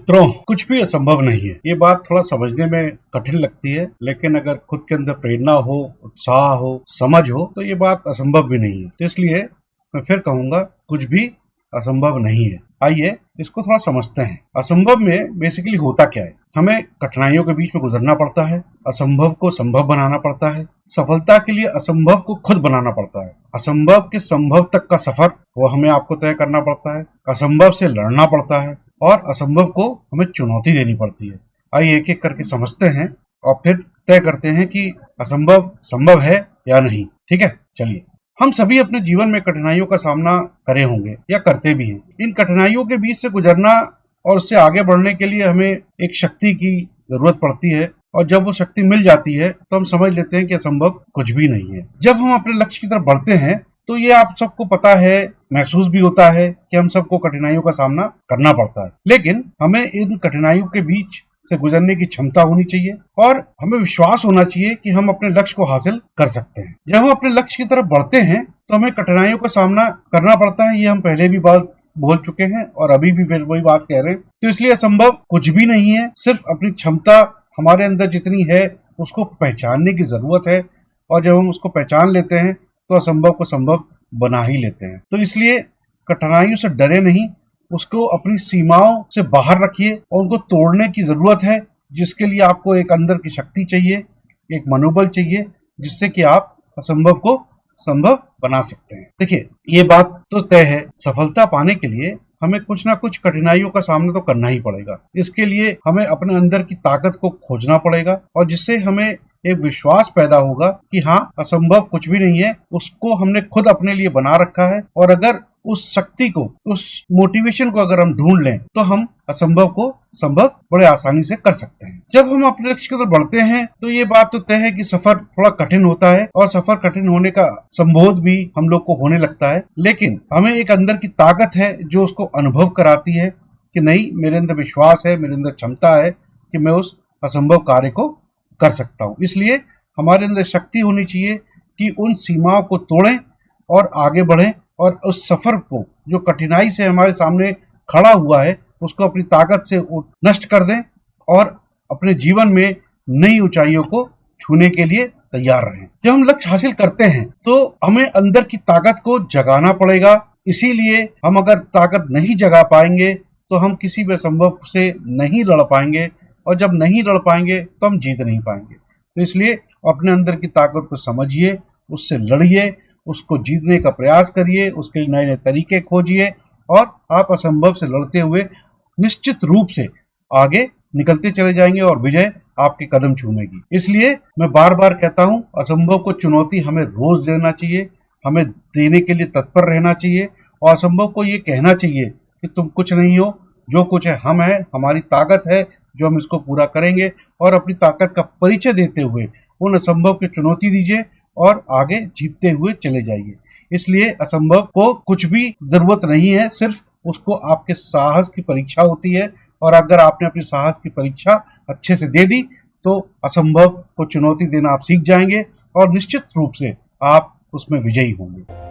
मित्रों, कुछ भी असंभव नहीं है। ये बात थोड़ा समझने में कठिन लगती है, लेकिन अगर खुद के अंदर प्रेरणा हो, उत्साह हो, समझ हो, तो ये बात असंभव भी नहीं है। तो इसलिए मैं फिर कहूंगा, कुछ भी असंभव नहीं है। आइए इसको थोड़ा समझते हैं। असंभव में बेसिकली होता क्या है? हमें कठिनाइयों के बीच में गुजरना पड़ता है, असंभव को संभव बनाना पड़ता है, सफलता के लिए असंभव को खुद बनाना पड़ता है, असंभव के संभव तक का सफर वो हमें आपको तय करना पड़ता है, असंभव से लड़ना पड़ता है और असंभव को हमें चुनौती देनी पड़ती है। आइए एक एक करके समझते हैं और फिर तय करते हैं कि असंभव संभव है या नहीं। ठीक है, चलिए। हम सभी अपने जीवन में कठिनाइयों का सामना करे होंगे या करते भी हैं। इन कठिनाइयों के बीच से गुजरना और उससे आगे बढ़ने के लिए हमें एक शक्ति की जरूरत पड़ती है, और जब वो शक्ति मिल जाती है तो हम समझ लेते हैं कि असंभव कुछ भी नहीं है। जब हम अपने लक्ष्य की तरफ बढ़ते हैं तो ये आप सबको पता है, महसूस भी होता है कि हम सबको कठिनाइयों का सामना करना पड़ता है, लेकिन हमें इन कठिनाइयों के बीच से गुजरने की क्षमता होनी चाहिए और हमें विश्वास होना चाहिए कि हम अपने लक्ष्य को हासिल कर सकते हैं। जब हम अपने लक्ष्य की तरफ बढ़ते हैं तो हमें कठिनाइयों का सामना करना पड़ता है। ये हम पहले भी बात बोल चुके हैं और अभी भी फिर वही बात कह रहे हैं। तो इसलिए असंभव कुछ भी नहीं है, सिर्फ अपनी क्षमता हमारे अंदर जितनी है उसको पहचानने की जरूरत है, और जब हम उसको पहचान लेते हैं तो असंभव को संभव बना ही लेते हैं। तो इसलिए कठिनाइयों से डरे नहीं, उसको अपनी सीमाओं से बाहर रखिए और उनको तोड़ने की जरूरत है, जिसके लिए आपको एक अंदर की शक्ति चाहिए, एक मनोबल चाहिए, जिससे कि आप असंभव को संभव बना सकते हैं। देखिए, ये बात तो तय है, सफलता पाने के लिए हमें कुछ ना कुछ कठिनाइयों का सामना तो करना ही पड़ेगा। इसके लिए हमें अपने अंदर की ताकत को खोजना पड़ेगा, और जिससे हमें एक विश्वास पैदा होगा कि हाँ, असंभव कुछ भी नहीं है, उसको हमने खुद अपने लिए बना रखा है। और अगर उस शक्ति को, उस मोटिवेशन को अगर हम ढूंढ लें तो हम असंभव को संभव बड़े आसानी से कर सकते हैं। जब हम अपने लक्ष्य की तरफ बढ़ते हैं तो ये बात तो तय है कि सफर थोड़ा कठिन होता है, और सफर कठिन होने का संबोध भी हम लोग को होने लगता है, लेकिन हमें एक अंदर की ताकत है जो उसको अनुभव कराती है कि नहीं, मेरे अंदर विश्वास है, मेरे अंदर क्षमता है कि मैं उस असंभव कार्य को कर सकता हूँ। इसलिए हमारे अंदर शक्ति होनी चाहिए कि उन सीमाओं को तोड़ें और आगे बढ़ें, और उस सफर को, जो कठिनाई से हमारे सामने खड़ा हुआ है, उसको अपनी ताकत से नष्ट कर दें और अपने जीवन में नई ऊंचाइयों को छूने के लिए तैयार रहें। जब हम लक्ष्य हासिल करते हैं तो हमें अंदर की ताकत को जगाना पड़ेगा। इसीलिए हम अगर ताकत नहीं जगा पाएंगे तो हम किसी भी असंभव से नहीं लड़ पाएंगे, और जब नहीं लड़ पाएंगे तो हम जीत नहीं पाएंगे। तो इसलिए अपने अंदर की ताकत को समझिए, उससे लड़िए, उसको जीतने का प्रयास करिए, उसके लिए नए नए तरीके खोजिए, और आप असंभव से लड़ते हुए निश्चित रूप से आगे निकलते चले जाएंगे और विजय आपके कदम छूनेगी। इसलिए मैं बार बार कहता हूं, असंभव को चुनौती हमें रोज देना चाहिए, हमें देने के लिए तत्पर रहना चाहिए, और असंभव को ये कहना चाहिए कि तुम कुछ नहीं हो, जो कुछ है हम है, हमारी ताकत है जो हम इसको पूरा करेंगे। और अपनी ताकत का परिचय देते हुए उन असंभव की चुनौती दीजिए और आगे जीतते हुए चले जाइए। इसलिए असंभव को कुछ भी जरूरत नहीं है, सिर्फ उसको आपके साहस की परीक्षा होती है, और अगर आपने अपनी साहस की परीक्षा अच्छे से दे दी तो असंभव को चुनौती देना आप सीख जाएंगे और निश्चित रूप से आप उसमें विजयी होंगे।